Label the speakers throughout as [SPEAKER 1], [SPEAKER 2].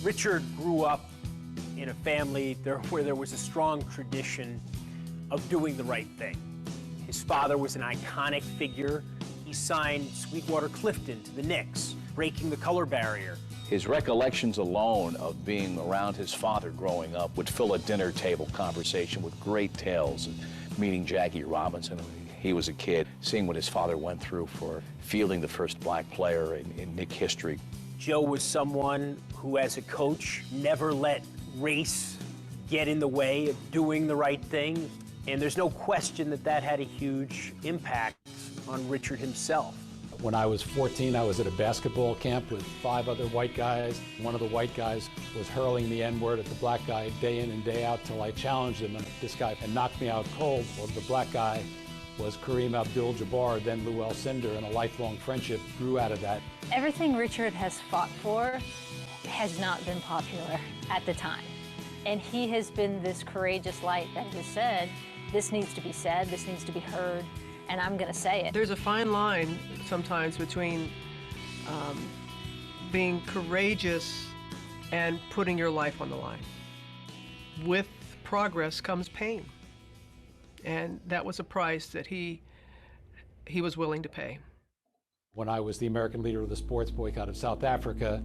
[SPEAKER 1] Richard grew up in a family where there was a strong tradition of doing the right thing. His father was an iconic figure. He signed Sweetwater Clifton to the Knicks, breaking the color barrier.
[SPEAKER 2] His recollections alone of being around his father growing up would fill a dinner table conversation with great tales, meeting Jackie Robinson when he was a kid, seeing what his father went through for fielding the first black player in Knick history.
[SPEAKER 1] Joe was someone who, as a coach, never let race get in the way of doing the right thing. And there's no question that that had a huge impact on Richard himself.
[SPEAKER 3] When I was 14, I was at a basketball camp with 5 other white guys. One of the white guys was hurling the N-word at the black guy day in and day out till I challenged him, and this guy had knocked me out cold. Well, the black guy was Kareem Abdul-Jabbar, then Lou Alcindor, and a lifelong friendship grew out of that.
[SPEAKER 4] Everything Richard has fought for has not been popular at the time. And he has been this courageous light that has said, this needs to be said, this needs to be heard, and I'm going to say it.
[SPEAKER 5] There's a fine line sometimes between being courageous and putting your life on the line. With progress comes pain. And that was a price that he was willing to pay.
[SPEAKER 3] When I was the American leader of the sports boycott of South Africa,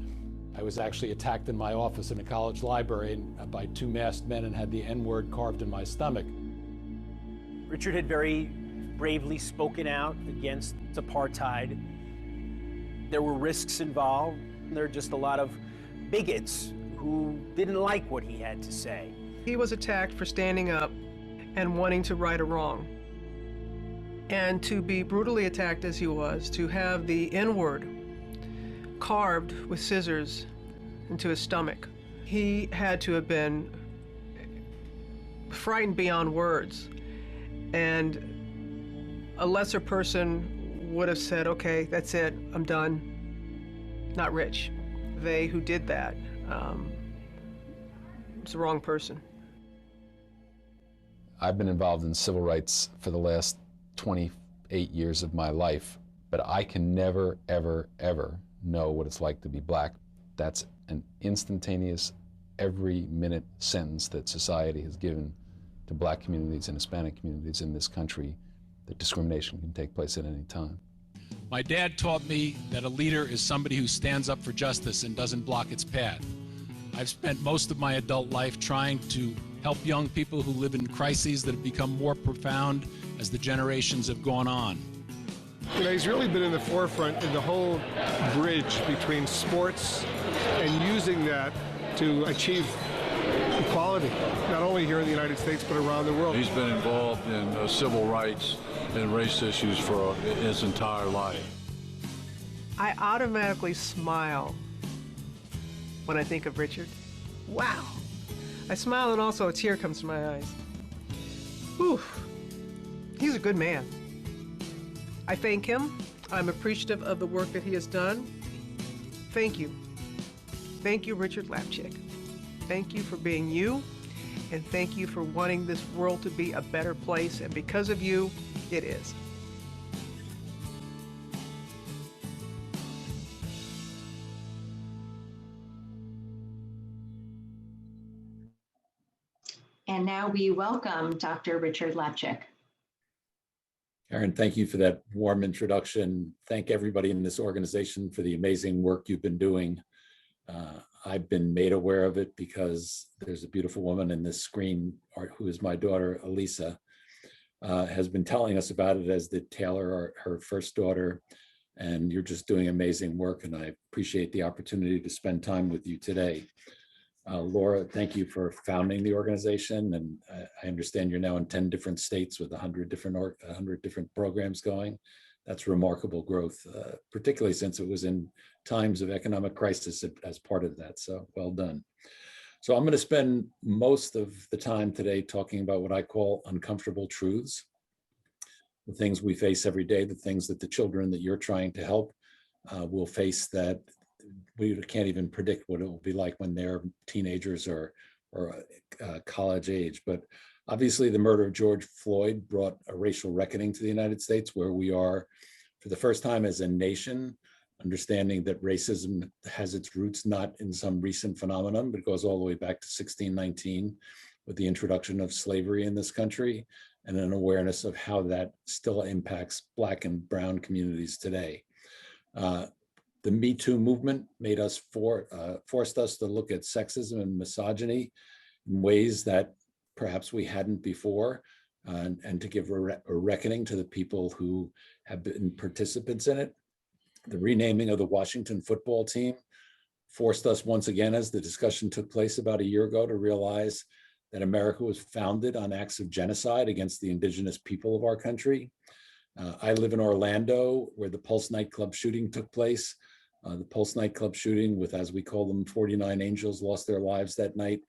[SPEAKER 3] I was actually attacked in my office in a college library by 2 masked men and had the N-word carved in my stomach.
[SPEAKER 1] Richard had very bravely spoken out against apartheid. There were risks involved. There were just a lot of bigots who didn't like what he had to say.
[SPEAKER 5] He was attacked for standing up and wanting to right a wrong. And to be brutally attacked as he was, to have the N-word carved with scissors into his stomach, he had to have been frightened beyond words. And a lesser person would have said, okay, that's it, I'm done. Not Rich. They who did that, it's the wrong person.
[SPEAKER 6] I've been involved in civil rights for the last 28 years of my life, but I can never, ever, ever know what it's like to be black. That's an instantaneous, every minute sentence that society has given to black communities and Hispanic communities in this country, that discrimination can take place at any time.
[SPEAKER 7] My dad taught me that a leader is somebody who stands up for justice and doesn't block its path. I've spent most of my adult life trying to help young people who live in crises that have become more profound as the generations have gone on.
[SPEAKER 8] You know, he's really been in the forefront in the whole bridge between sports and using that to achieve equality, not only here in the United States, but around the world.
[SPEAKER 9] He's been involved in civil rights and race issues for his entire life.
[SPEAKER 5] I automatically smile when I think of Richard. Wow. I smile and also a tear comes to my eyes. Whew. He's a good man. I thank him. I'm appreciative of the work that he has done. Thank you. Thank you, Richard Lapchick. Thank you for being you, and thank you for wanting this world to be a better place, and because of you, it is.
[SPEAKER 10] And now we welcome Dr. Richard Lapchick.
[SPEAKER 3] Karen, thank you for that warm introduction. Thank everybody in this organization for the amazing work you've been doing. I've been made aware of it because there's a beautiful woman in this screen, who is my daughter, Elisa, has been telling us about it, as did Taylor, her first daughter, and you're just doing amazing work, and I appreciate the opportunity to spend time with you today. Laura, thank you for founding the organization, and I understand you're now in 10 different states with 100 different programs going. That's remarkable growth, particularly since it was in times of economic crisis as part of that, so well done. So I'm going to spend most of the time today talking about what I call uncomfortable truths, the things we face every day, the things that the children that you're trying to help will face that we can't even predict what it will be like when they're teenagers or college age. But obviously the murder of George Floyd brought a racial reckoning to the United States, where we are, for the first time as a nation, understanding that racism has its roots not in some recent phenomenon, but goes all the way back to 1619 with the introduction of slavery in this country, and an awareness of how that still impacts Black and brown communities today. The Me Too movement made us forced us to look at sexism and misogyny in ways that perhaps we hadn't before, and to give a reckoning to the people who have been participants in it. The renaming of the Washington football team forced us once again, as the discussion took place about a year ago, to realize that America was founded on acts of genocide against the indigenous people of our country. I live in Orlando, where the Pulse nightclub shooting took place. The Pulse nightclub shooting, with, as we call them, 49 angels lost their lives that night,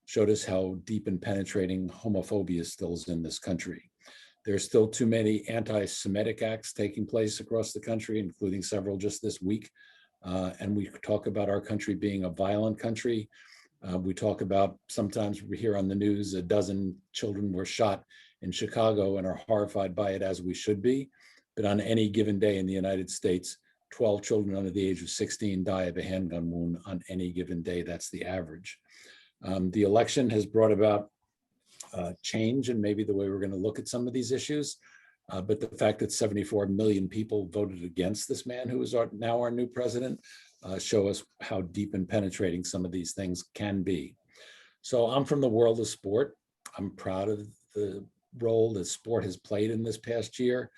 [SPEAKER 3] showed us how deep and penetrating homophobia still is in this country. There are still too many anti-Semitic acts taking place across the country, including several just this week. And we talk about our country being a violent country. We talk about, sometimes we hear on the news, a dozen children were shot in Chicago and are horrified by it, as we should be. But on any given day in the United States, 12 children under the age of 16 die of a handgun wound on any given day. That's the average. The election has brought about change in maybe the way we're going to look at some of these issues. But the fact that 74 million people voted against this man who is now our new president show us how deep and penetrating some of these things can be. So I'm from the world of sport. I'm proud of the role that sport has played in this past year.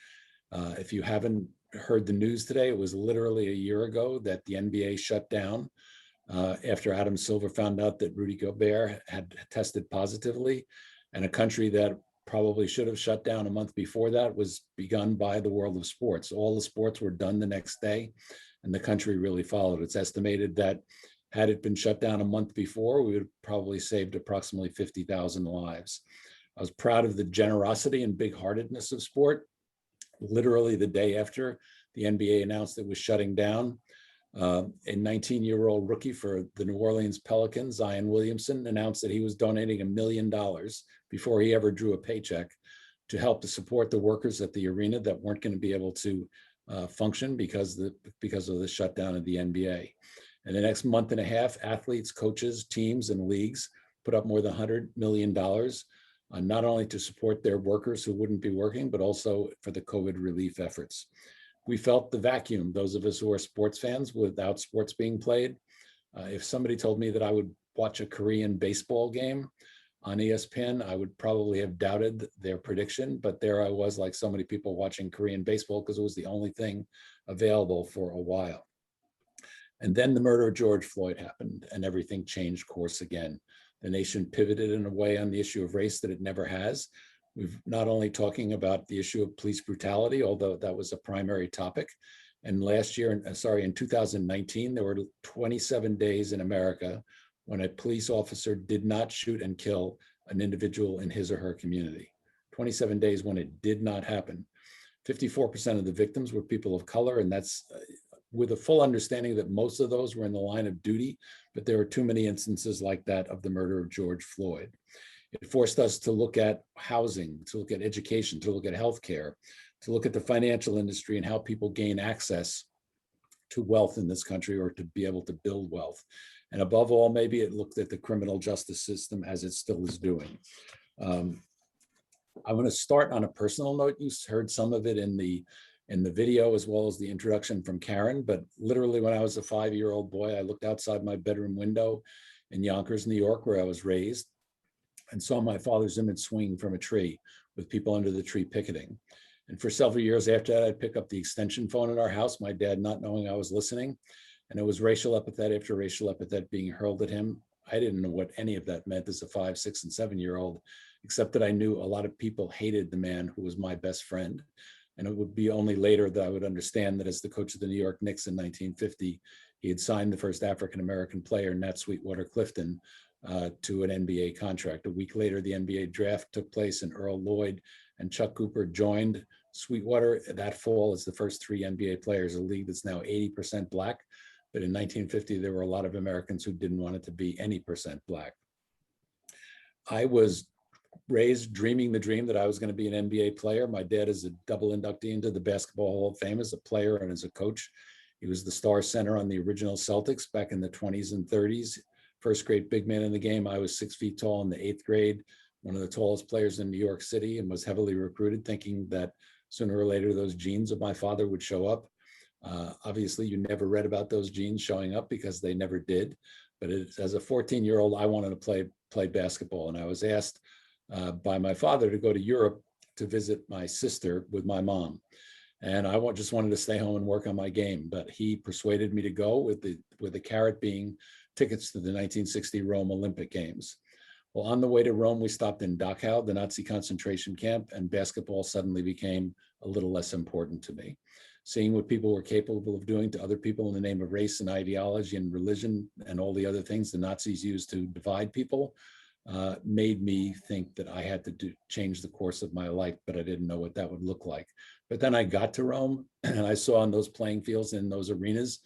[SPEAKER 3] If you haven't heard the news today, it was literally a year ago that the NBA shut down after Adam Silver found out that Rudy Gobert had tested positively, and a country that probably should have shut down a month before that was begun by the world of sports. All the sports were done the next day, and the country really followed. It's estimated that had it been shut down a month before, we would have probably saved approximately 50,000 lives. I was proud of the generosity and big-heartedness of sport. Literally the day after the NBA announced it was shutting down, a 19-year-old rookie for the New Orleans Pelicans, Zion Williamson, announced that he was donating $1 million before he ever drew a paycheck to help to support the workers at the arena that weren't going to be able to function because of the shutdown of the NBA. In the next month and a half, athletes, coaches, teams, and leagues put up more than $100 million, not only to support their workers who wouldn't be working, but also for the COVID relief efforts. We felt the vacuum, those of us who are sports fans, without sports being played. If somebody told me that I would watch a Korean baseball game on ESPN, I would probably have doubted their prediction, but there I was, like so many people, watching Korean baseball because it was the only thing available for a while. And then the murder of George Floyd happened, and everything changed course again. The nation pivoted in a way on the issue of race that it never has. We've not only talking about the issue of police brutality, although that was a primary topic. And last year, in 2019, there were 27 days in America when a police officer did not shoot and kill an individual in his or her community. 27 days when it did not happen. 54% of the victims were people of color, and that's with a full understanding that most of those were in the line of duty, but there were too many instances like that of the murder of George Floyd. It forced us to look at housing, to look at education, to look at healthcare, to look at the financial industry and how people gain access to wealth in this country, or to be able to build wealth. And above all, maybe it looked at the criminal justice system, as it still is doing. I want to start on a personal note. You heard some of it in the video, as well as the introduction from Karen, but literally when I was a 5-year-old boy, I looked outside my bedroom window in Yonkers, New York, where I was raised, and saw my father's image swing from a tree with people under the tree picketing. And for several years after that, I'd pick up the extension phone in our house, my dad not knowing I was listening. And it was racial epithet after racial epithet being hurled at him. I didn't know what any of that meant as a 5, 6, and 7-year-old, except that I knew a lot of people hated the man who was my best friend. And it would be only later that I would understand that as the coach of the New York Knicks in 1950, he had signed the first African-American player, Nat Sweetwater Clifton, to an NBA contract. A week later, the NBA draft took place, and Earl Lloyd and Chuck Cooper joined Sweetwater that fall as the first 3 NBA players, a league that's now 80% Black. But in 1950, there were a lot of Americans who didn't want it to be any percent Black. I was raised dreaming the dream that I was going to be an NBA player. My dad is a double inductee into the Basketball Hall of Fame as a player and as a coach. He was the star center on the original Celtics back in the 20s and 30s. First grade big man in the game. I was 6 feet tall in the 8th grade, one of the tallest players in New York City, and was heavily recruited, thinking that sooner or later those genes of my father would show up. Obviously, you never read about those genes showing up because they never did. But as a 14-year-old, I wanted to play basketball, and I was asked by my father to go to Europe to visit my sister with my mom. And I just wanted to stay home and work on my game, but he persuaded me to go, with the carrot being tickets to the 1960 Rome Olympic Games. Well, on the way to Rome, we stopped in Dachau, the Nazi concentration camp, and basketball suddenly became a little less important to me. Seeing what people were capable of doing to other people in the name of race and ideology and religion and all the other things the Nazis used to divide people made me think that I had to change the course of my life, but I didn't know what that would look like. But then I got to Rome, and I saw on those playing fields, in those arenas,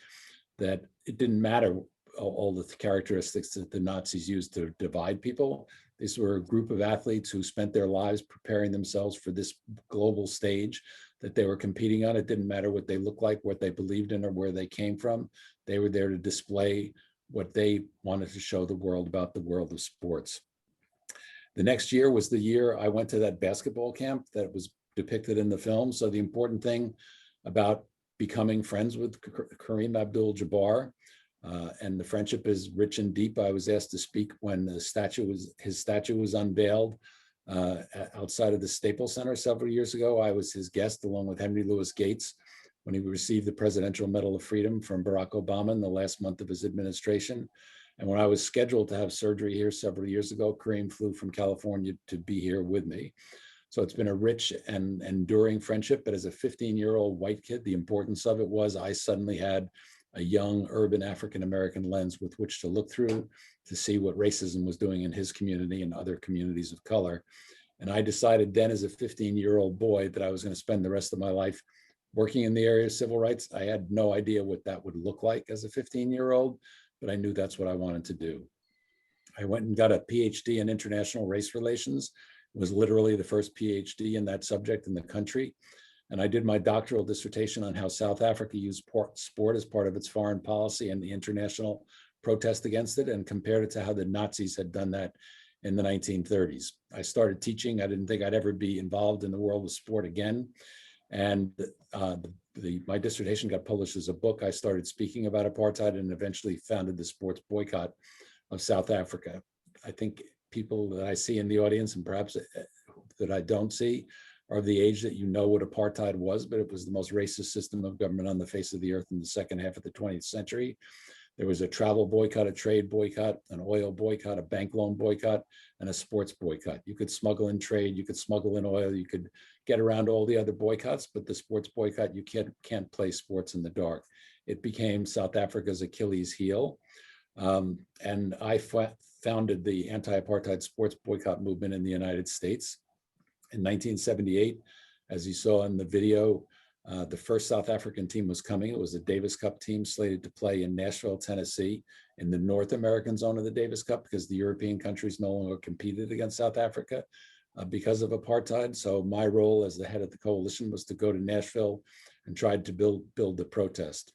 [SPEAKER 3] that it didn't matter all the characteristics that the Nazis used to divide people. These were a group of athletes who spent their lives preparing themselves for this global stage that they were competing on. It didn't matter what they looked like, what they believed in, or where they came from. They were there to display what they wanted to show the world about the world of sports. The next year was the year I went to that basketball camp that was depicted in the film. So the important thing about becoming friends with Kareem Abdul-Jabbar, and the friendship is rich and deep. I was asked to speak when his statue was unveiled outside of the Staples Center several years ago. I was his guest, along with Henry Louis Gates, when he received the Presidential Medal of Freedom from Barack Obama in the last month of his administration. And when I was scheduled to have surgery here several years ago, Kareem flew from California to be here with me. So it's been a rich and enduring friendship. But as a 15-year-old white kid, the importance of it was I suddenly had a young urban African-American lens with which to look through to see what racism was doing in his community and other communities of color. And I decided then, as a 15-year-old boy, that I was going to spend the rest of my life working in the area of civil rights. I had no idea what that would look like as a 15-year-old, but I knew that's what I wanted to do. I went and got a PhD in international race relations. It was literally the first PhD in that subject in the country. And I did my doctoral dissertation on how South Africa used sport as part of its foreign policy and the international protest against it, and compared it to how the Nazis had done that in the 1930s. I started teaching. I didn't think I'd ever be involved in the world of sport again. And my dissertation got published as a book. I started speaking about apartheid and eventually founded the sports boycott of South Africa. I think people that I see in the audience, and perhaps that I don't see, are of the age that you know what apartheid was, but it was the most racist system of government on the face of the earth in the second half of the 20th century. There was a travel boycott, a trade boycott, an oil boycott, a bank loan boycott, and a sports boycott. You could smuggle in trade, you could smuggle in oil, you could get around all the other boycotts, but the sports boycott, you can't play sports in the dark. It became South Africa's Achilles heel. And I founded the anti-apartheid sports boycott movement in the United States. In 1978, as you saw in the video, the first South African team was coming. It was a Davis Cup team slated to play in Nashville, Tennessee, in the North American zone of the Davis Cup, because the European countries no longer competed against South Africa because of apartheid. So my role as the head of the coalition was to go to Nashville and try to build the protest.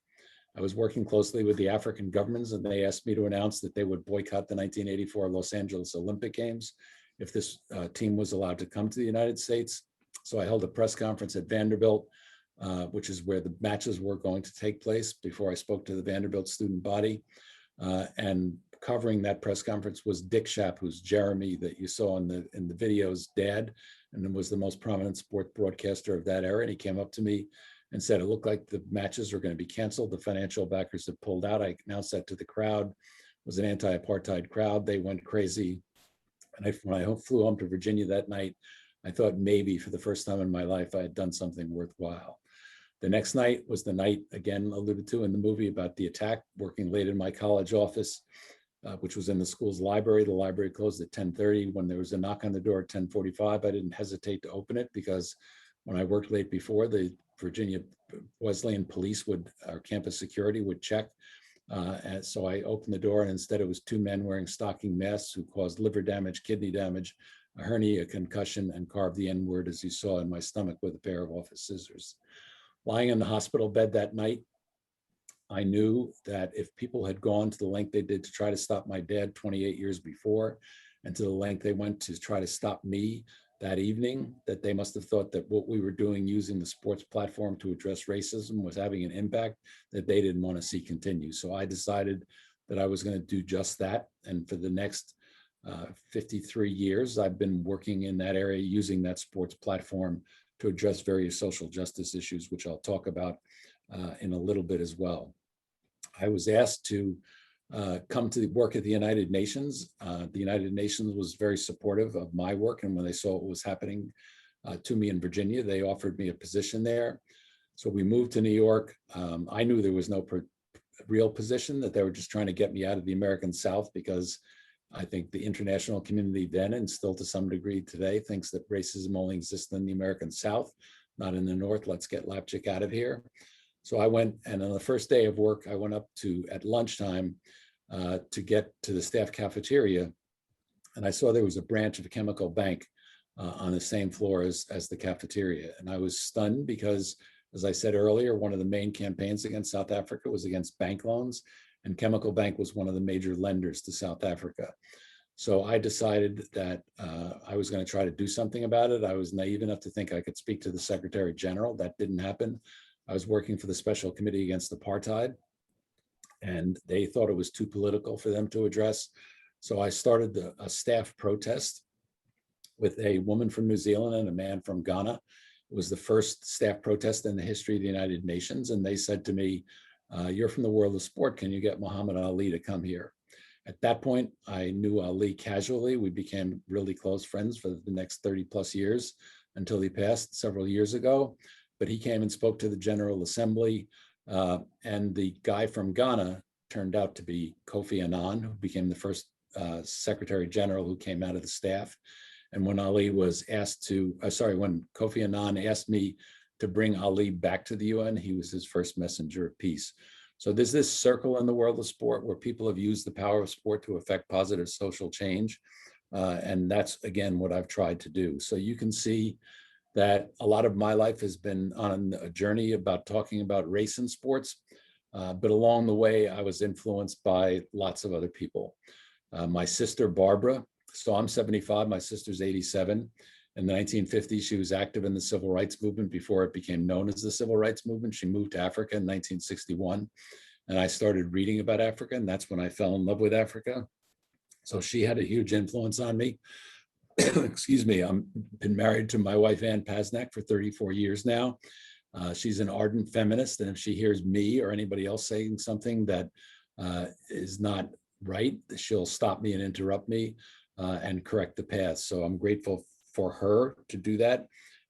[SPEAKER 3] I was working closely with the African governments, and they asked me to announce that they would boycott the 1984 Los Angeles Olympic Games if this team was allowed to come to the United States. So I held a press conference at Vanderbilt, which is where the matches were going to take place, before I spoke to the Vanderbilt student body. And covering that press conference was Dick Schaap, who's Jeremy that you saw in the video's dad, and was the most prominent sport broadcaster of that era. And he came up to me and said, it looked like the matches were going to be canceled. The financial backers had pulled out. I announced that to the crowd. It was an anti-apartheid crowd. They went crazy. And when I flew home to Virginia that night, I thought maybe for the first time in my life, I had done something worthwhile. The next night was the night, again alluded to in the movie, about the attack, working late in my college office, which was in the school's library. The library closed at 10:30. When there was a knock on the door at 10:45, I didn't hesitate to open it, because when I worked late before, the Virginia Wesleyan police our campus security would check. And so I opened the door, and instead it was two men wearing stocking masks who caused liver damage, kidney damage, a hernia, a concussion, and carved the N-word, as you saw, in my stomach with a pair of office scissors. Lying in the hospital bed that night, I knew that if people had gone to the length they did to try to stop my dad 28 years before, and to the length they went to try to stop me that evening, that they must have thought that what we were doing using the sports platform to address racism was having an impact that they didn't want to see continue. So I decided that I was going to do just that. And for the next 53 years, I've been working in that area using that sports platform to address various social justice issues, which I'll talk about in a little bit as well. I was asked to come to work at the United Nations. The United Nations was very supportive of my work, and when they saw what was happening to me in Virginia, they offered me a position there. So we moved to New York. I knew there was no real position, that they were just trying to get me out of the American South, because I think the international community then, and still to some degree today, thinks that racism only exists in the American South, not in the North. Let's get Lapchick out of here. So I went, and on the first day of work, I went up to, at lunchtime, to get to the staff cafeteria, and I saw there was a branch of a chemical bank on the same floor as the cafeteria. And I was stunned because, as I said earlier, one of the main campaigns against South Africa was against bank loans, and Chemical Bank was one of the major lenders to South Africa. So I decided that I was going to try to do something about it. I was naive enough to think I could speak to the Secretary General. That didn't happen. I was working for the Special Committee Against Apartheid, and they thought it was too political for them to address. So I started a staff protest with a woman from New Zealand and a man from Ghana. It was the first staff protest in the history of the United Nations. And they said to me, you're from the world of sport. Can you get Muhammad Ali to come here? At that point, I knew Ali casually. We became really close friends for the next 30 plus years until he passed several years ago. But he came and spoke to the General Assembly. And the guy from Ghana turned out to be Kofi Annan, who became the first Secretary General who came out of the staff. And when Ali was asked to, when Kofi Annan asked me to bring Ali back to the UN, he was his first messenger of peace. So there's this circle in the world of sport where people have used the power of sport to affect positive social change. And that's, again, what I've tried to do. So you can see that a lot of my life has been on a journey about talking about race in sports. But along the way, I was influenced by lots of other people. My sister, Barbara, so I'm 75, my sister's 87. In the 1950s, she was active in the civil rights movement before it became known as the civil rights movement. She moved to Africa in 1961, and I started reading about Africa, and that's when I fell in love with Africa. So she had a huge influence on me. Excuse me, I've been married to my wife, Ann Pasnak, for 34 years now. She's an ardent feminist, and if she hears me or anybody else saying something that is not right, she'll stop me and interrupt me and correct the path. So I'm grateful for her to do that.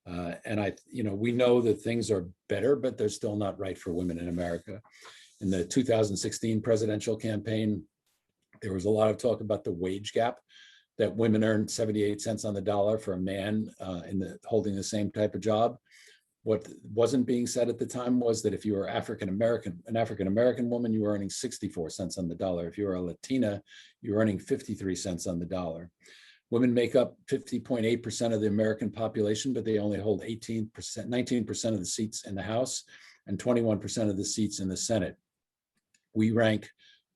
[SPEAKER 3] And we know that things are better, but they're still not right for women in America. In the 2016 presidential campaign, there was a lot of talk about the wage gap, that women earned 78 cents on the dollar for a man holding the same type of job. What wasn't being said at the time was that if you were an African-American woman, you were earning 64 cents on the dollar. If you were a Latina, you were earning 53 cents on the dollar. Women make up 50.8% of the American population, but they only hold 19% of the seats in the House and 21% of the seats in the Senate. We rank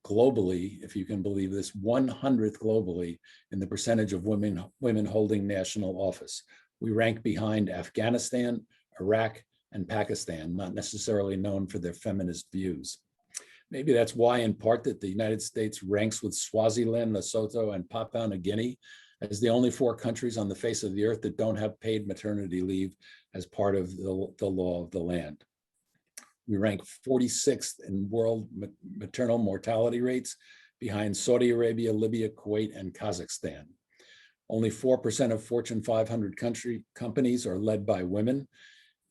[SPEAKER 3] globally, if you can believe this, 100th globally in the percentage of women holding national office. We rank behind Afghanistan, Iraq, and Pakistan, not necessarily known for their feminist views. Maybe that's why, in part, that the United States ranks with Swaziland, Lesotho, and Papua New Guinea as the only 4 countries on the face of the earth that don't have paid maternity leave as part of the law of the land. We rank 46th in world maternal mortality rates, behind Saudi Arabia, Libya, Kuwait, and Kazakhstan. Only 4% of Fortune 500 companies are led by women.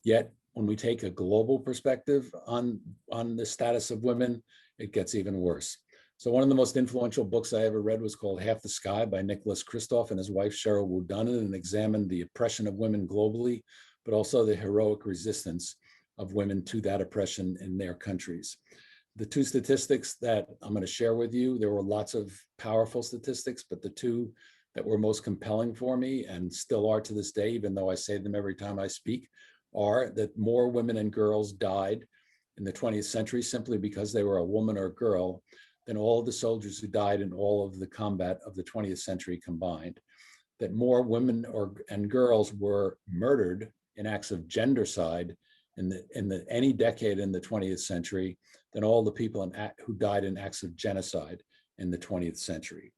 [SPEAKER 3] Yet, when we take a global perspective on the status of women, it gets even worse. So one of the most influential books I ever read was called Half the Sky by Nicholas Kristof and his wife, Cheryl Woodunin, and examined the oppression of women globally, but also the heroic resistance of women to that oppression in their countries. The 2 statistics that I'm going to share with you, there were lots of powerful statistics, but the 2 that were most compelling for me, and still are to this day, even though I say them every time I speak, are that more women and girls died in the 20th century simply because they were a woman or a girl than all of the soldiers who died in all of the combat of the 20th century combined, that more women and girls were murdered in acts of gendercide in any decade in the 20th century than all the people who died in acts of genocide in the 20th century.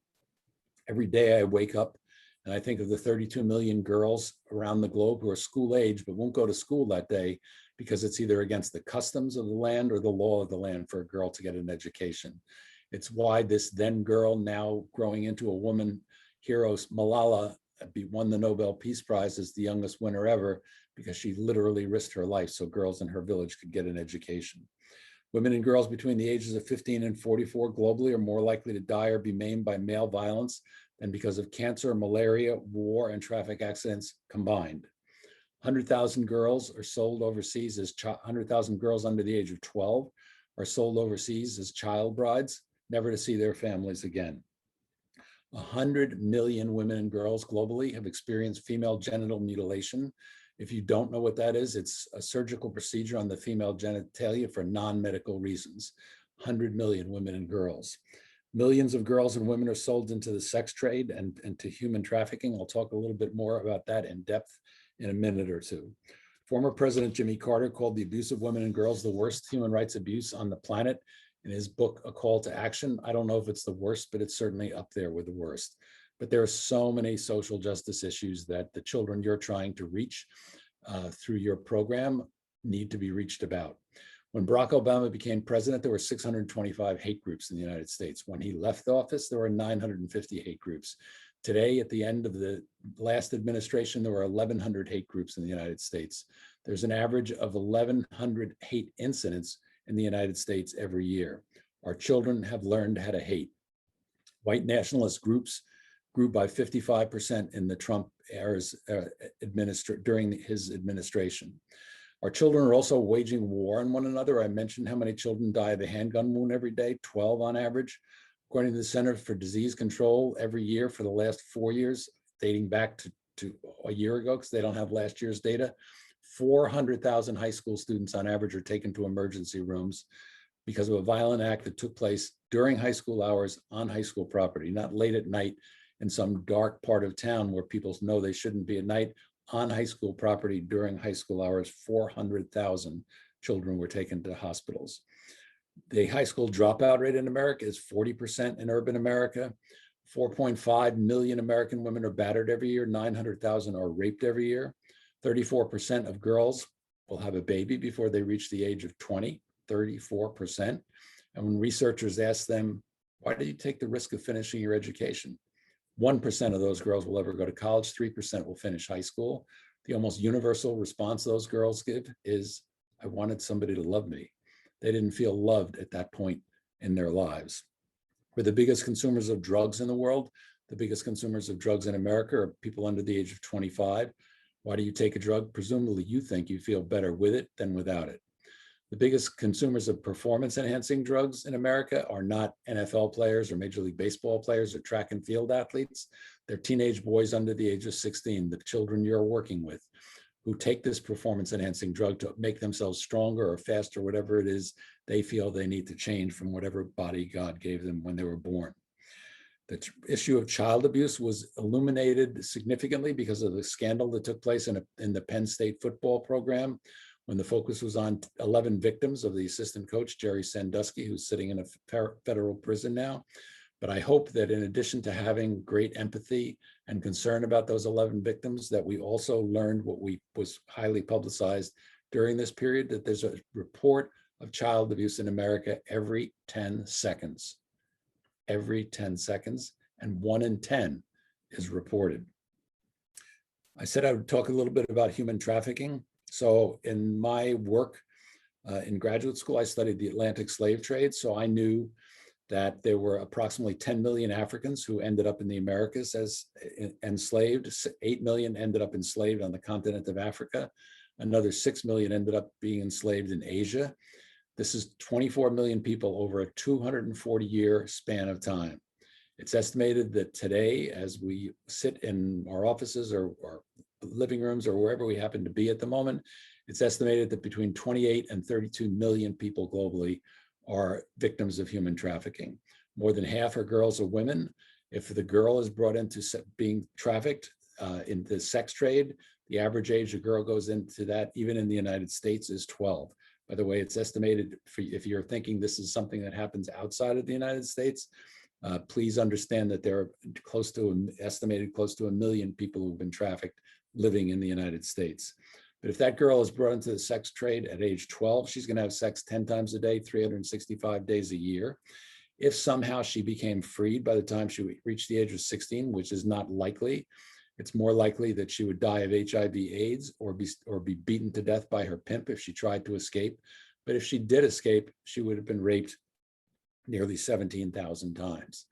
[SPEAKER 3] Every day I wake up and I think of the 32 million girls around the globe who are school age but won't go to school that day because it's either against the customs of the land or the law of the land for a girl to get an education. It's why this then girl, now growing into a woman, hero Malala, won the Nobel Peace Prize as the youngest winner ever because she literally risked her life so girls in her village could get an education. Women and girls between the ages of 15 and 44 globally are more likely to die or be maimed by male violence than because of cancer, malaria, war, and traffic accidents combined. 100,000 girls are sold overseas as 100,000 girls under the age of 12 are sold overseas as child brides, never to see their families again. 100 million women and girls globally have experienced female genital mutilation. If you don't know what that is, it's a surgical procedure on the female genitalia for non-medical reasons. 100 million women and girls. Millions of girls and women are sold into the sex trade and to human trafficking. I'll talk a little bit more about that in depth in a minute or two. Former President Jimmy Carter called the abuse of women and girls the worst human rights abuse on the planet in his book, A Call to Action. I don't know if it's the worst, but it's certainly up there with the worst. But there are so many social justice issues that the children you're trying to reach through your program need to be reached about. When Barack Obama became president, there were 625 hate groups in the United States. When he left office, there were 950 hate groups. Today, at the end of the last administration, there were 1,100 hate groups in the United States. There's an average of 1,100 hate incidents in the United States every year. Our children have learned how to hate. White nationalist groups grew by 55% in the Trump era's during his administration. Our children are also waging war on one another. I mentioned how many children die of a handgun wound every day, 12 on average. According to the Center for Disease Control, every year for the last 4 years, dating back to a year ago, because they don't have last year's data, 400,000 high school students on average are taken to emergency rooms because of a violent act that took place during high school hours on high school property, not late at night in some dark part of town where people know they shouldn't be at night. On high school property during high school hours, 400,000 children were taken to hospitals. The high school dropout rate in America is 40% in urban America. 4.5 million American women are battered every year. 900,000 are raped every year. 34% of girls will have a baby before they reach the age of 20, 34%. And when researchers ask them, why do you take the risk of finishing your education? 1% of those girls will ever go to college, 3% will finish high school. The almost universal response those girls give is, I wanted somebody to love me. They didn't feel loved at that point in their lives. We're the biggest consumers of drugs in the world. The biggest consumers of drugs in America are people under the age of 25. Why do you take a drug? Presumably you think you feel better with it than without it. The biggest consumers of performance-enhancing drugs in America are not NFL players or Major League Baseball players or track and field athletes. They're teenage boys under the age of 16, the children you're working with, who take this performance-enhancing drug to make themselves stronger or faster, whatever it is they feel they need to change from whatever body God gave them when they were born. The issue of child abuse was illuminated significantly because of the scandal that took place in the Penn State football program, when the focus was on 11 victims of the assistant coach, Jerry Sandusky, who's sitting in a federal prison now. But I hope that in addition to having great empathy and concern about those 11 victims, that we also learned what was highly publicized during this period, that there's a report of child abuse in America every 10 seconds. Every 10 seconds, and 1 in 10 is reported. I said I would talk a little bit about human trafficking. So in my work in graduate school, I studied the Atlantic slave trade. So I knew that there were approximately 10 million Africans who ended up in the Americas as enslaved. 8 million ended up enslaved on the continent of Africa. Another 6 million ended up being enslaved in Asia. This is 24 million people over a 240-year span of time. It's estimated that today, as we sit in our offices or living rooms or wherever we happen to be at the moment, it's estimated that between 28 and 32 million people globally are victims of human trafficking. More than half are girls or women. If the girl is brought into being trafficked in the sex trade, the average age a girl goes into that, even in the United States, is 12. By the way, it's estimated, if you're thinking this is something that happens outside of the United States, please understand that there are estimated close to 1 million people who've been trafficked living in the United States. But if that girl is brought into the sex trade at age 12, she's going to have sex 10 times a day, 365 days a year. If somehow she became freed by the time she reached the age of 16, which is not likely, it's more likely that she would die of HIV/AIDS or be beaten to death by her pimp if she tried to escape. But if she did escape, she would have been raped nearly 17,000 times.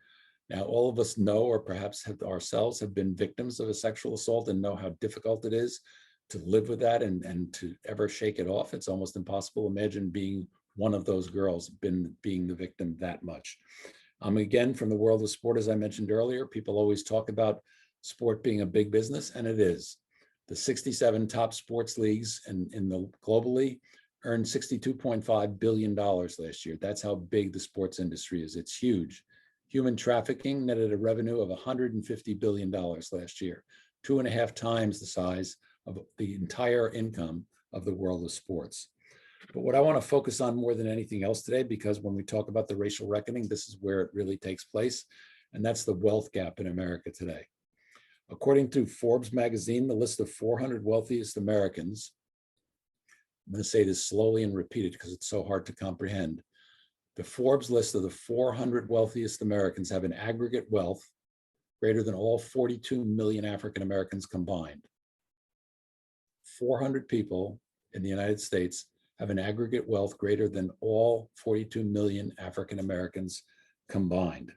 [SPEAKER 3] Now, all of us know, or perhaps ourselves have been victims of a sexual assault and know how difficult it is to live with that and to ever shake it off. It's almost impossible. Imagine being one of those girls, being the victim that much. Again, from the world of sport, as I mentioned earlier, people always talk about sport being a big business, and it is. The 67 top sports leagues globally earned $62.5 billion last year. That's how big the sports industry is. It's huge. Human trafficking netted a revenue of $150 billion last year, 2.5 times the size of the entire income of the world of sports. But what I want to focus on more than anything else today, because when we talk about the racial reckoning, this is where it really takes place, and that's the wealth gap in America today. According to Forbes magazine, the list of 400 wealthiest Americans, I'm going to say this slowly and repeat it because it's so hard to comprehend. The Forbes list of the 400 wealthiest Americans have an aggregate wealth greater than all 42 million African Americans combined. 400 people in the United States have an aggregate wealth greater than all 42 million African Americans combined.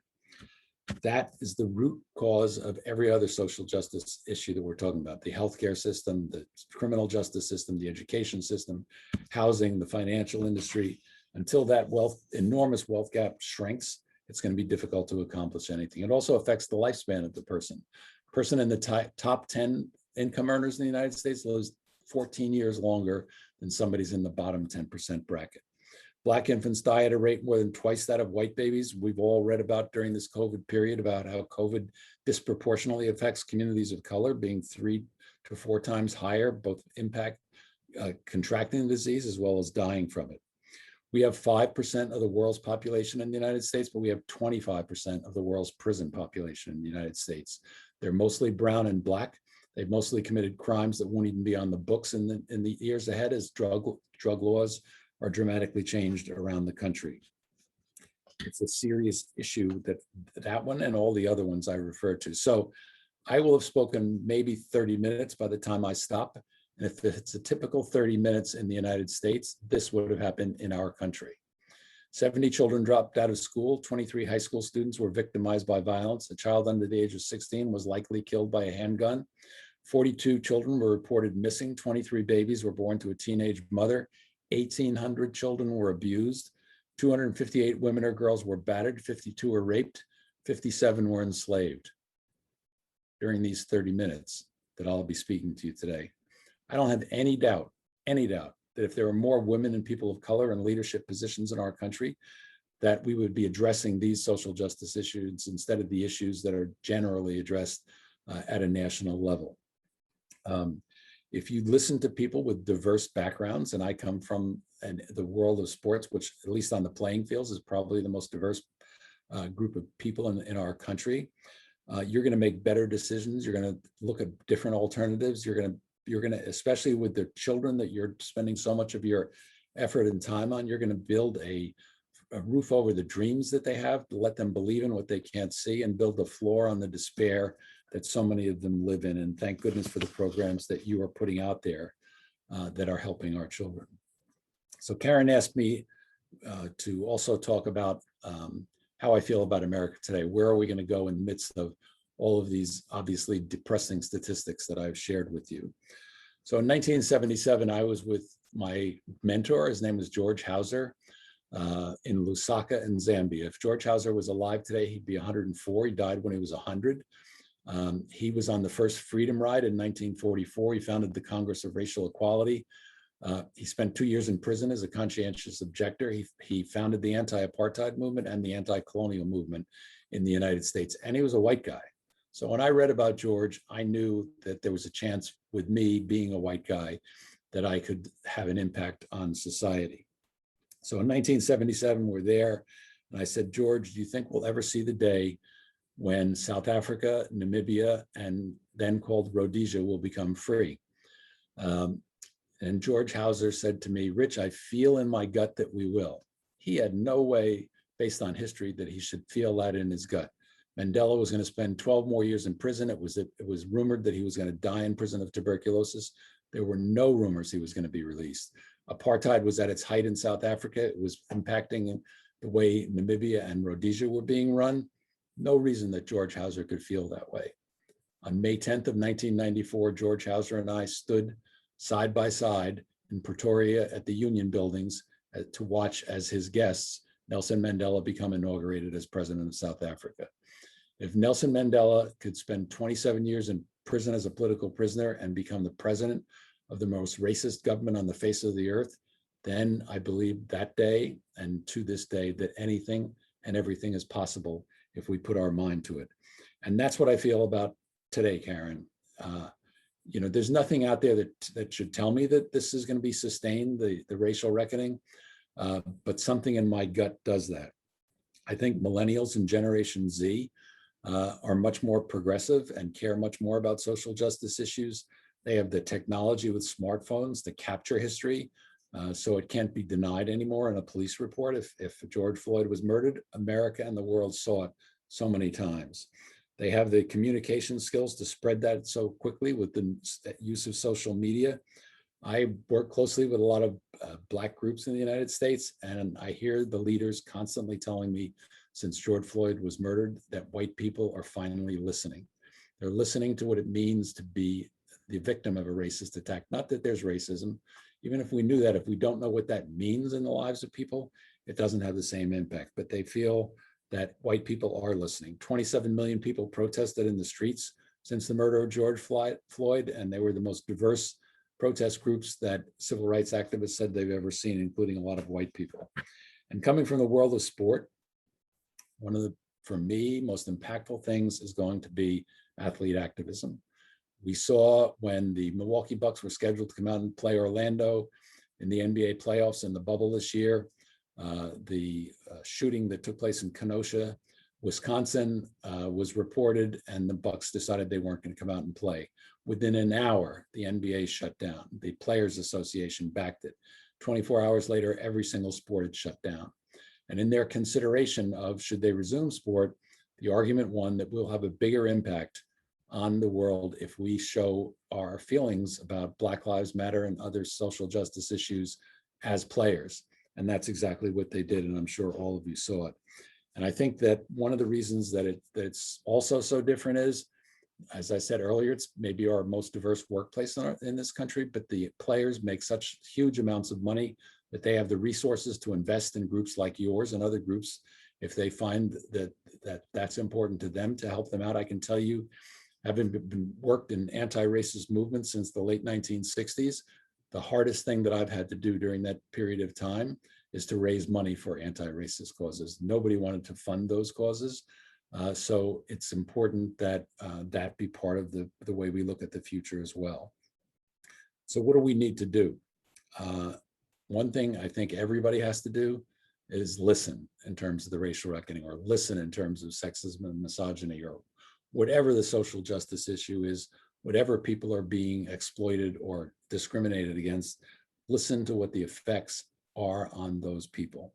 [SPEAKER 3] That is the root cause of every other social justice issue that we're talking about: the healthcare system, the criminal justice system, the education system, housing, the financial industry. Until that enormous wealth gap shrinks, it's going to be difficult to accomplish anything. It also affects the lifespan of the person. A person in the top 10 income earners in the United States lives 14 years longer than somebody's in the bottom 10% bracket. Black infants die at a rate more than twice that of white babies. We've all read about during this COVID period about how COVID disproportionately affects communities of color, being 3 to 4 times higher, both impact contracting the disease as well as dying from it. We have 5% of the world's population in the United States, but we have 25% of the world's prison population in the United States. They're mostly brown and black. They've mostly committed crimes that won't even be on the books in the years ahead as drug laws are dramatically changed around the country. It's a serious issue, that one and all the other ones I referred to. So I will have spoken maybe 30 minutes by the time I stop. And if it's a typical 30 minutes in the United States, this would have happened in our country. 70 children dropped out of school. 23 high school students were victimized by violence. A child under the age of 16 was likely killed by a handgun. 42 children were reported missing. 23 babies were born to a teenage mother. 1,800 children were abused. 258 women or girls were battered. 52 were raped. 57 were enslaved during these 30 minutes that I'll be speaking to you today. I don't have any doubt that if there were more women and people of color in leadership positions in our country, that we would be addressing these social justice issues instead of the issues that are generally addressed at a national level. If you listen to people with diverse backgrounds, and I come from the world of sports, which at least on the playing fields is probably the most diverse group of people in our country, you're going to make better decisions. You're going to look at different alternatives. You're going to, especially with the children that you're spending so much of your effort and time on, you're going to build a roof over the dreams that they have, to let them believe in what they can't see, and build a floor on the despair that so many of them live in. And thank goodness for the programs that you are putting out there that are helping our children. So Karen asked me to also talk about how I feel about America today. Where are we going to go in the midst of all of these obviously depressing statistics that I've shared with you? So in 1977, I was with my mentor. His name was George Hauser in Lusaka in Zambia. If George Hauser was alive today, he'd be 104. He died when he was 100. He was on the first Freedom Ride in 1944. He founded the Congress of Racial Equality. He spent 2 years in prison as a conscientious objector. He founded the anti-apartheid movement and the anti-colonial movement in the United States, and he was a white guy. So when I read about George, I knew that there was a chance with me being a white guy that I could have an impact on society. So in 1977, we're there, and I said, George, do you think we'll ever see the day when South Africa, Namibia, and then called Rhodesia will become free? And George Hauser said to me, Rich, I feel in my gut that we will. He had no way, based on history, that he should feel that in his gut. Mandela was going to spend 12 more years in prison. It was rumored that he was going to die in prison of tuberculosis. There were no rumors he was going to be released. Apartheid was at its height in South Africa. It was impacting the way Namibia and Rhodesia were being run. No reason that George Hauser could feel that way. On May 10th of 1994, George Hauser and I stood side by side in Pretoria at the Union buildings to watch as his guests, Nelson Mandela, become inaugurated as president of South Africa. If Nelson Mandela could spend 27 years in prison as a political prisoner and become the president of the most racist government on the face of the earth, then I believe that day and to this day that anything and everything is possible if we put our mind to it. And that's what I feel about today, Karen. There's nothing out there that should tell me that this is going to be sustained, the racial reckoning, but something in my gut does that. I think millennials and Generation Z are much more progressive and care much more about social justice issues. They have the technology with smartphones to capture history, so it can't be denied anymore in a police report. If George Floyd was murdered, America and the world saw it so many times. They have the communication skills to spread that so quickly with the use of social media. I work closely with a lot of Black groups in the United States, and I hear the leaders constantly telling me since George Floyd was murdered that white people are finally listening. They're listening to what it means to be the victim of a racist attack. Not that there's racism. Even if we knew that, if we don't know what that means in the lives of people, it doesn't have the same impact. But they feel that white people are listening. 27 million people protested in the streets since the murder of George Floyd, and they were the most diverse protest groups that civil rights activists said they've ever seen, including a lot of white people. And coming from the world of sport, one of the, for me, most impactful things is going to be athlete activism. We saw when the Milwaukee Bucks were scheduled to come out and play Orlando in the NBA playoffs in the bubble this year, the shooting that took place in Kenosha, Wisconsin was reported, and the Bucks decided they weren't going to come out and play. Within an hour, the NBA shut down. The Players Association backed it. 24 hours later, every single sport had shut down. And in their consideration of should they resume sport, the argument won that we'll have a bigger impact on the world if we show our feelings about Black Lives Matter and other social justice issues as players. And that's exactly what they did, and I'm sure all of you saw it. And I think that one of the reasons that it's also so different is, as I said earlier, it's maybe our most diverse workplace in this country, but the players make such huge amounts of money that they have the resources to invest in groups like yours and other groups if they find that that's important to them to help them out. I can tell you, having been worked in anti-racist movements since the late 1960s, the hardest thing that I've had to do during that period of time is to raise money for anti-racist causes. Nobody wanted to fund those causes. So it's important that that be part of the way we look at the future as well. So what do we need to do? One thing I think everybody has to do is listen in terms of the racial reckoning, or listen in terms of sexism and misogyny, or whatever the social justice issue is, whatever people are being exploited or discriminated against, listen to what the effects are on those people.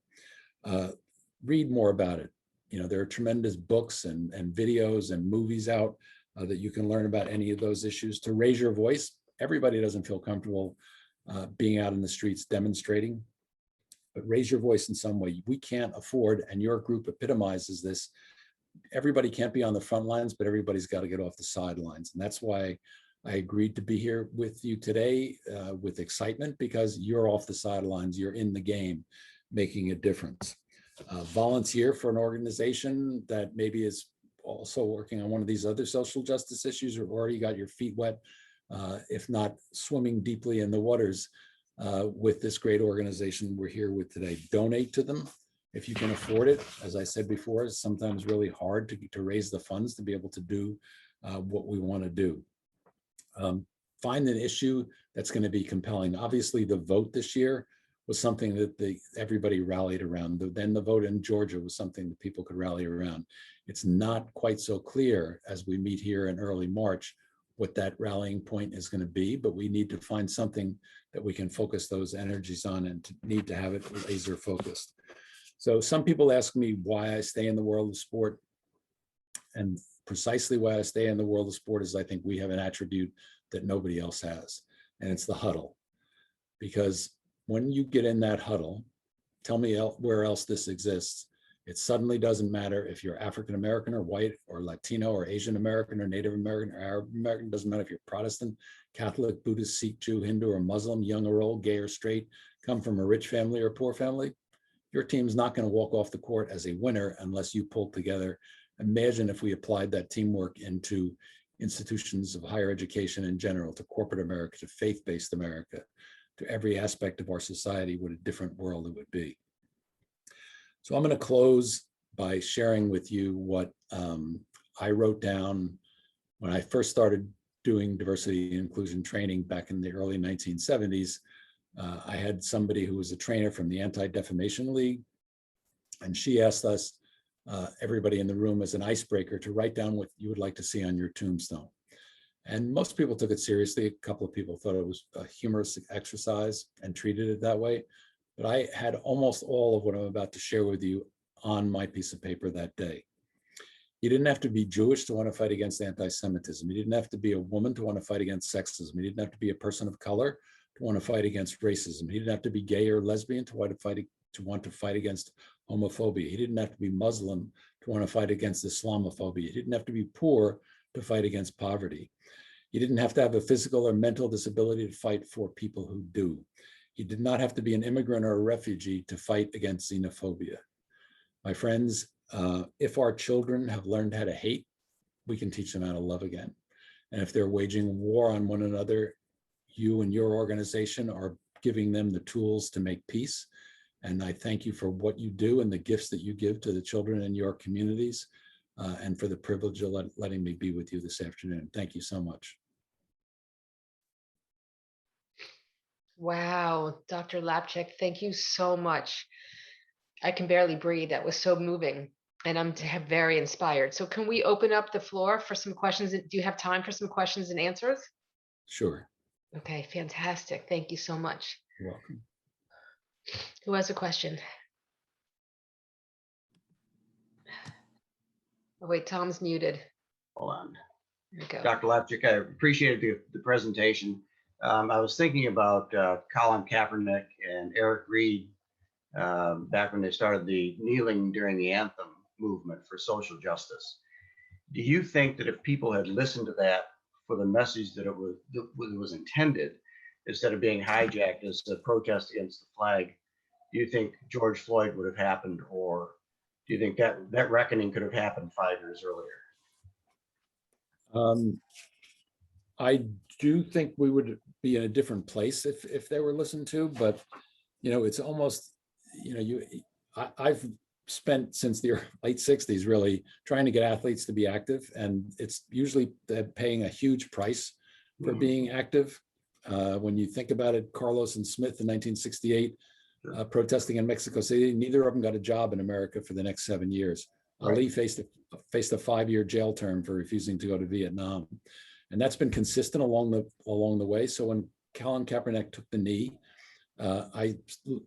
[SPEAKER 3] Read more about it. You know, there are tremendous books and videos and movies out that you can learn about any of those issues. To raise your voice, everybody doesn't feel comfortable being out in the streets demonstrating, but raise your voice in some way. We can't afford, and your group epitomizes this, everybody can't be on the front lines, but everybody's got to get off the sidelines. And that's why I agreed to be here with you today with excitement, because you're off the sidelines, you're in the game, making a difference. Volunteer for an organization that maybe is also working on one of these other social justice issues or already got your feet wet, if not swimming deeply in the waters with this great organization we're here with today. Donate to them if you can afford it. As I said before, it's sometimes really hard to raise the funds to be able to do what we want to do. Find an issue that's going to be compelling. Obviously, the vote this year was something that everybody rallied around. Then the vote in Georgia was something that people could rally around. It's not quite so clear as we meet here in early March what that rallying point is going to be, but we need to find something that we can focus those energies on and need to have it laser focused. So some people ask me why I stay in the world of sport, and precisely why I stay in the world of sport is I think we have an attribute that nobody else has, and it's the huddle. Because when you get in that huddle, tell me where else this exists. It suddenly doesn't matter if you're African American or white or Latino or Asian American or Native American or Arab American. Doesn't matter if you're Protestant, Catholic, Buddhist, Sikh, Jew, Hindu, or Muslim, young or old, gay or straight, come from a rich family or a poor family. Your team's not going to walk off the court as a winner unless you pull together. Imagine if we applied that teamwork into institutions of higher education in general, to corporate America, to faith-based America, to every aspect of our society, what a different world it would be. So I'm going to close by sharing with you what I wrote down when I first started doing diversity and inclusion training back in the early 1970s. I had somebody who was a trainer from the Anti-Defamation League, and she asked us, everybody in the room, as an icebreaker, to write down what you would like to see on your tombstone. And most people took it seriously. A couple of people thought it was a humorous exercise and treated it that way. But I had almost all of what I'm about to share with you on my piece of paper that day. You didn't have to be Jewish to want to fight against anti-Semitism. You didn't have to be a woman to want to fight against sexism. You didn't have to be a person of color to want to fight against racism. You didn't have to be gay or lesbian to want to fight against homophobia. You didn't have to be Muslim to want to fight against Islamophobia. You didn't have to be poor to fight against poverty. You didn't have to have a physical or mental disability to fight for people who do. You did not have to be an immigrant or a refugee to fight against xenophobia. My friends, if our children have learned how to hate, we can teach them how to love again. And if they're waging war on one another, you and your organization are giving them the tools to make peace. And I thank you for what you do and the gifts that you give to the children in your communities, and for the privilege of letting me be with you this afternoon. Thank you so much.
[SPEAKER 11] Wow, Dr. Lapchick, thank you so much. I can barely breathe. That was so moving, and I'm very inspired. So can we open up the floor for some questions? Do you have time for some questions and answers?
[SPEAKER 3] Sure.
[SPEAKER 11] Okay, fantastic. Thank you so much.
[SPEAKER 3] You're welcome.
[SPEAKER 11] Who has a question? Oh, wait, Tom's muted.
[SPEAKER 12] Hold on.
[SPEAKER 11] There you go.
[SPEAKER 12] Dr. Lapchick, I appreciated the presentation. I was thinking about Colin Kaepernick and Eric Reed back when they started the kneeling during the anthem movement for social justice. Do you think that if people had listened to that for the message that it was intended, instead of being hijacked as a protest against the flag, do you think George Floyd would have happened, or do you think that reckoning could have happened 5 years earlier?
[SPEAKER 3] I do think we would be in a different place if they were listened to, but it's almost, I've spent since the late 60s really trying to get athletes to be active, and it's usually paying a huge price for being active. When you think about it, Carlos and Smith in 1968 protesting in Mexico City, neither of them got a job in America for the next 7 years. Right. Ali faced a 5-year jail term for refusing to go to Vietnam. And that's been consistent along the way. So when Colin Kaepernick took the knee, I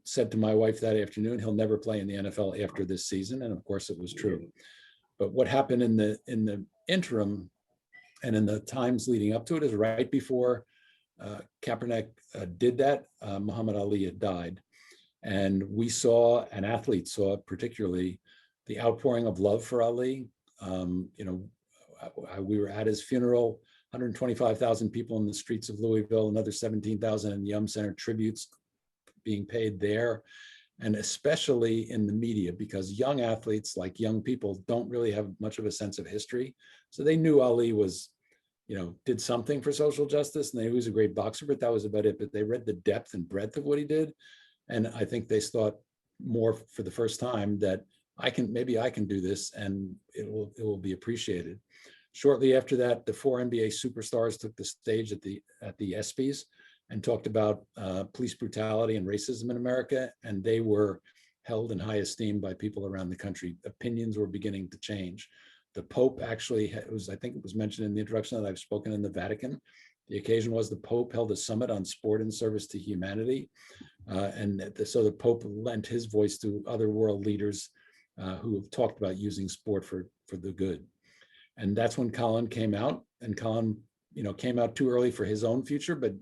[SPEAKER 3] said to my wife that afternoon, he'll never play in the NFL after this season. And of course it was true. But what happened in the interim and in the times leading up to it is right before Kaepernick did that, Muhammad Ali had died. And we saw, and athletes saw particularly, the outpouring of love for Ali. We were at his funeral, 125,000 people in the streets of Louisville, another 17,000 in the Yum Center, tributes being paid there. and especially in the media, because young athletes, like young people, don't really have much of a sense of history. So they knew Ali was, did something for social justice, and they knew he was a great boxer, but that was about it. But they read the depth and breadth of what he did. And I think they thought more for the first time that maybe I can do this, and it will be appreciated. Shortly after that, the 4 NBA superstars took the stage at the ESPYs and talked about police brutality and racism in America, and they were held in high esteem by people around the country. Opinions were beginning to change. The Pope actually I think it was mentioned in the introduction that I've spoken in the Vatican. The occasion was the Pope held a summit on sport and service to humanity. So the Pope lent his voice to other world leaders who have talked about using sport for the good. And that's when Colin came out, and Colin, came out too early for his own future, but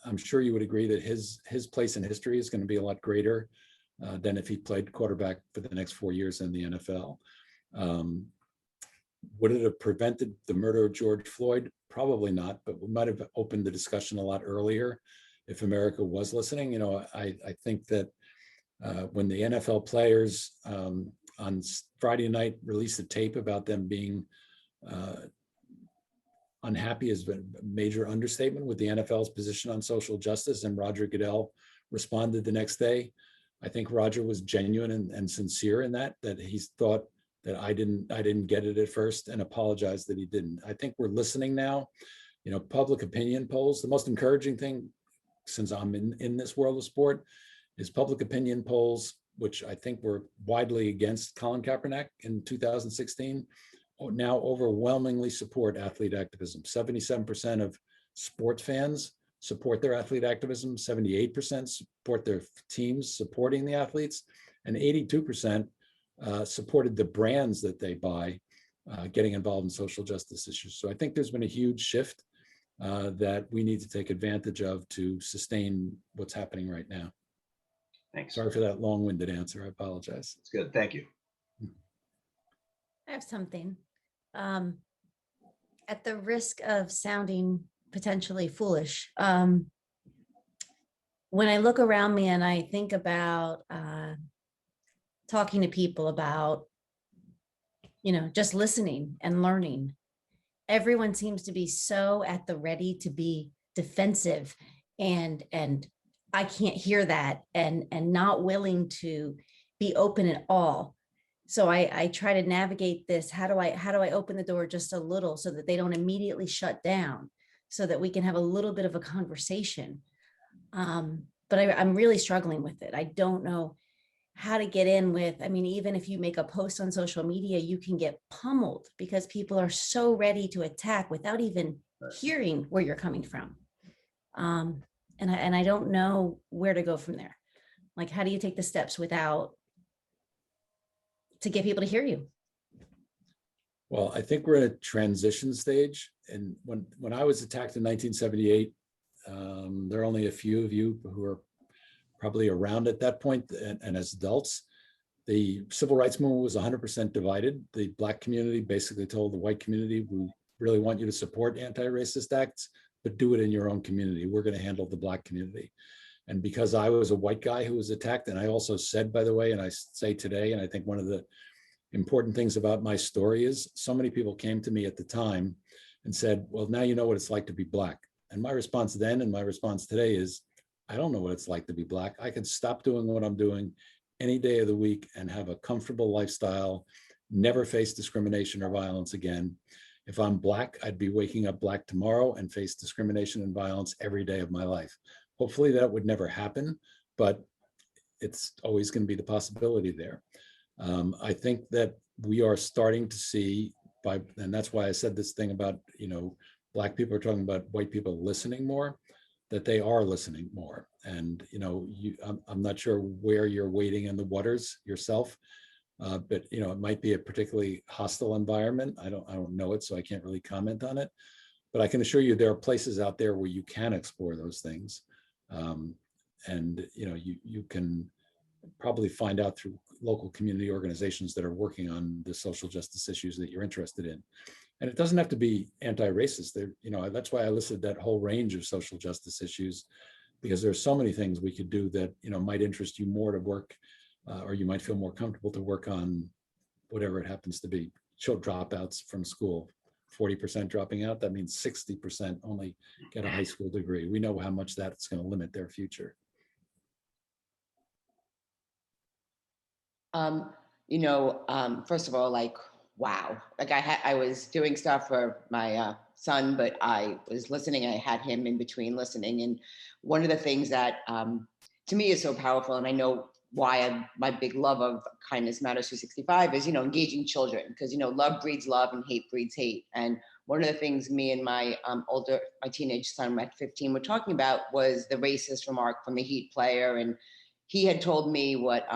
[SPEAKER 3] I'm sure you would agree that his place in history is going to be a lot greater than if he played quarterback for the next 4 years in the NFL. Would it have prevented the murder of George Floyd? Probably not, but we might have opened the discussion a lot earlier if America was listening. I think that when the NFL players on Friday night released a tape about them being unhappy is a major understatement with the NFL's position on social justice, and Roger Goodell responded the next day. I think Roger was genuine and sincere in that he thought that I didn't get it at first, and apologized that he didn't. I think we're listening now. Public opinion polls, the most encouraging thing since I'm in this world of sport is public opinion polls, which I think were widely against Colin Kaepernick in 2016, now overwhelmingly support athlete activism. 77% of sports fans support their athlete activism, 78% support their teams supporting the athletes, and 82% supported the brands that they buy getting involved in social justice issues. So I think there's been a huge shift that we need to take advantage of to sustain what's happening right now.
[SPEAKER 12] Thanks.
[SPEAKER 3] Sorry for that long-winded answer. I apologize.
[SPEAKER 12] It's good. Thank you.
[SPEAKER 13] I have something. At the risk of sounding potentially foolish, when I look around me and I think about talking to people about, just listening and learning, everyone seems to be so at the ready to be defensive and I can't hear that, and not willing to be open at all. So I try to navigate this. How do I open the door just a little so that they don't immediately shut down, so that we can have a little bit of a conversation? But I'm really struggling with it. I don't know how to get in with, even if you make a post on social media, you can get pummeled because people are so ready to attack without even hearing where you're coming from. And I don't know where to go from there. Like, how do you take the steps to get people to hear you?
[SPEAKER 3] Well, I think we're at a transition stage. And when I was attacked in 1978, there are only a few of you who are probably around at that point, and as adults. The civil rights movement was 100% divided. The Black community basically told the white community, we really want you to support anti-racist acts, but do it in your own community. We're going to handle the Black community. And because I was a white guy who was attacked, and I also said, by the way, and I say today, and I think one of the important things about my story is so many people came to me at the time and said, well, now you know what it's like to be Black. And my response then and my response today is, I don't know what it's like to be Black. I could stop doing what I'm doing any day of the week and have a comfortable lifestyle, never face discrimination or violence again. If I'm Black, I'd be waking up Black tomorrow and face discrimination and violence every day of my life. Hopefully that would never happen, but it's always going to be the possibility there. I think that we are starting to see, and that's why I said this thing about, Black people are talking about white people listening more, that they are listening more. And, I'm not sure where you're wading in the waters yourself, but, it might be a particularly hostile environment. I don't know it, so I can't really comment on it. But I can assure you there are places out there where you can explore those things. And, you can probably find out through local community organizations that are working on the social justice issues that you're interested in. And it doesn't have to be anti-racist. There, that's why I listed that whole range of social justice issues. because there's so many things we could do that, might interest you more to work, or you might feel more comfortable to work on whatever it happens to be. Child dropouts from school, 40% dropping out, that means 60% only get a high school degree. We know how much that's going to limit their future.
[SPEAKER 14] First of all, like, wow. Like I was doing stuff for my son, but I was listening. I had him in between listening. And one of the things that to me is so powerful, and I know why my big love of Kindness Matters 365 is, engaging children, because, love breeds love and hate breeds hate. And one of the things me and my teenage son at 15 were talking about was the racist remark from the Heat player. And he had told me what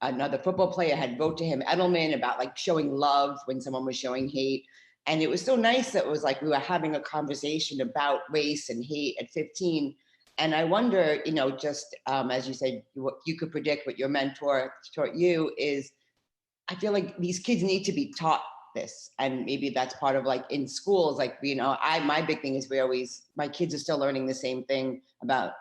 [SPEAKER 14] another football player had wrote to him, Edelman, about like showing love when someone was showing hate. And it was so nice that it was like we were having a conversation about race and hate at 15. And I wonder, just as you said, what you could predict what your mentor taught you is, I feel like these kids need to be taught this. And maybe that's part of like in schools, like, my big thing is my kids are still learning the same thing about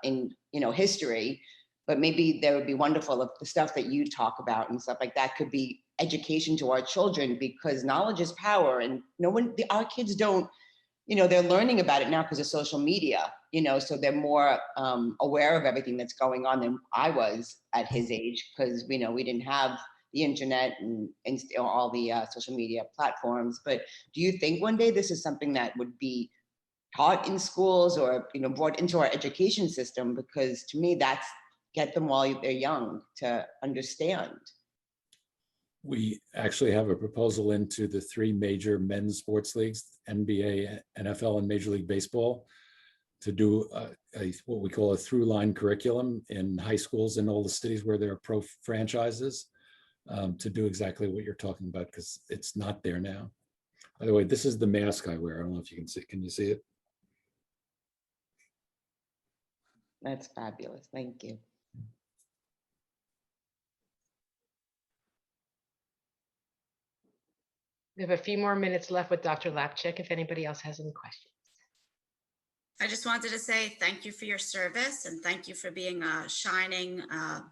[SPEAKER 14] history, but maybe that would be wonderful if the stuff that you talk about and stuff like that could be education to our children, because knowledge is power. And our kids don't, they're learning about it now because of social media, so they're more aware of everything that's going on than I was at his age, because we didn't have the internet and all the social media platforms. But do you think one day this is something that would be taught in schools or, brought into our education system? Because to me, that's get them while they're young to understand.
[SPEAKER 3] We actually have a proposal into the 3 major men's sports leagues, NBA, NFL, and Major League Baseball, to do what we call a through line curriculum in high schools in all the cities where there are pro franchises, to do exactly what you're talking about, because it's not there now. By the way, this is the mask I wear. I don't know if you can see. Can you see it?
[SPEAKER 14] That's fabulous. Thank you.
[SPEAKER 11] We have a few more minutes left with Dr. Lapchick, if anybody else has any questions.
[SPEAKER 15] I just wanted to say thank you for your service, and thank you for being a shining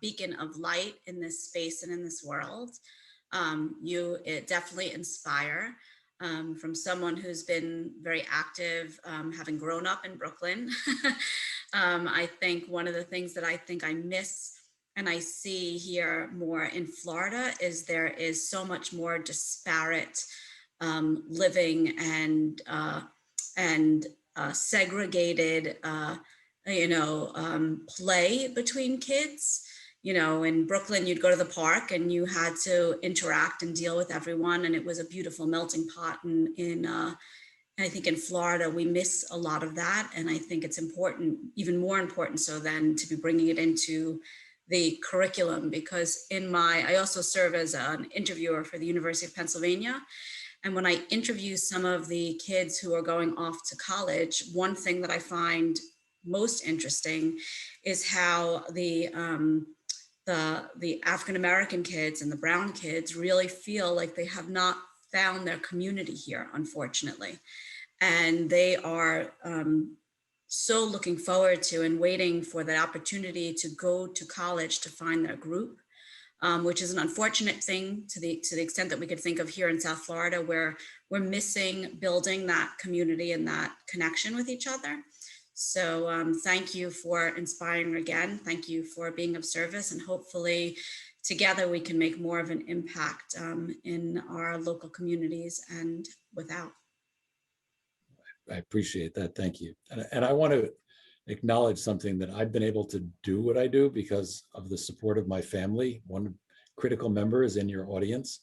[SPEAKER 15] beacon of light in this space and in this world. You definitely inspire from someone who's been very active, having grown up in Brooklyn. I think one of the things that I think I miss and I see here more in Florida is there is so much more disparate living and segregated, play between kids. In Brooklyn, you'd go to the park and you had to interact and deal with everyone, and it was a beautiful melting pot. And I think in Florida, we miss a lot of that. And I think it's important, even more important so then, to be bringing it into the curriculum, because I also serve as an interviewer for the University of Pennsylvania. And when I interview some of the kids who are going off to college, one thing that I find most interesting is how the African-American kids and the brown kids really feel like they have not found their community here, unfortunately. And they are so looking forward to and waiting for the opportunity to go to college to find their group, which is an unfortunate thing to the extent that we could think of here in South Florida, where we're missing building that community and that connection with each other. So thank you for inspiring again. Thank you for being of service, and hopefully together we can make more of an impact in our local communities and without.
[SPEAKER 3] I appreciate that. Thank you. And I want to acknowledge something, that I've been able to do what I do because of the support of my family. One critical member is in your audience,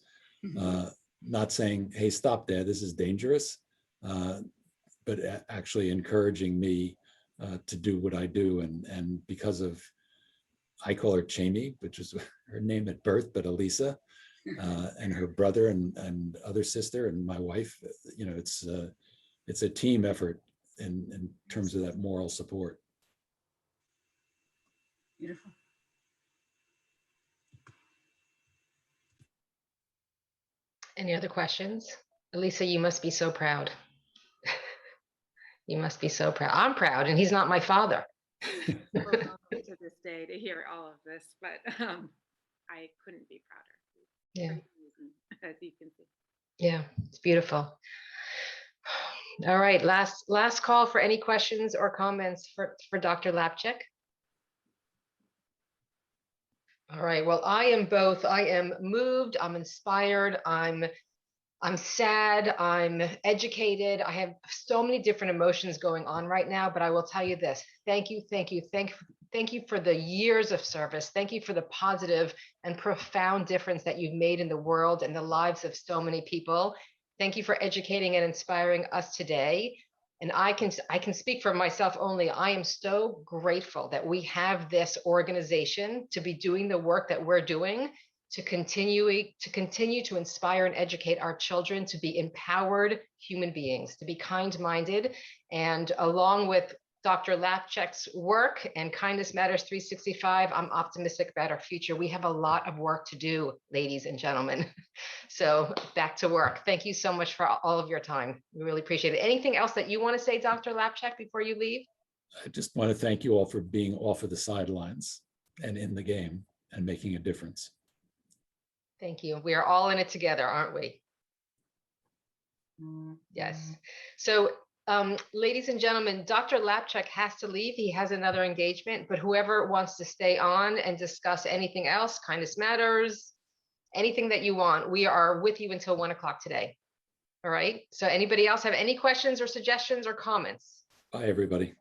[SPEAKER 3] not saying, hey, stop there, this is dangerous, but actually encouraging me to do what I do. And because of, I call her Chamie, which is her name at birth, but Elisa, and her brother and other sister and my wife, it's a team effort in terms of that moral support.
[SPEAKER 15] Beautiful.
[SPEAKER 11] Any other questions? Elisa, you must be so proud. You must be so proud. I'm proud, and he's not my father.
[SPEAKER 16] hear all of this, but I couldn't be prouder.
[SPEAKER 11] Yeah.
[SPEAKER 16] Pretty amazing, as you can see.
[SPEAKER 11] Yeah, it's beautiful. All right, last call for any questions or comments for Dr. Lapchick. All right, well, I am both. I am moved, I'm inspired, I'm sad, I'm educated. I have so many different emotions going on right now, but I will tell you this. Thank you for the years of service. Thank you for the positive and profound difference that you've made in the world and the lives of so many people. Thank you for educating and inspiring us today. And I can speak for myself only. I am so grateful that we have this organization to be doing the work that we're doing, to continue to inspire and educate our children to be empowered human beings, to be kind-minded. And along with Dr. Lapchick's work and Kindness Matters 365, I'm optimistic about our future. We have a lot of work to do, ladies and gentlemen. So back to work. Thank you so much for all of your time. We really appreciate it. Anything else that you want to say, Dr. Lapchick, before you leave?
[SPEAKER 3] I just want to thank you all for being off of the sidelines and in the game and making a difference.
[SPEAKER 11] Thank you. We are all in it together, aren't we? Yes. So, ladies and gentlemen, Dr. Lapchick has to leave. He has another engagement, but whoever wants to stay on and discuss anything else, Kindness Matters, anything that you want, we are with you until 1 o'clock today. All right. So anybody else have any questions or suggestions or comments?
[SPEAKER 3] Bye, everybody.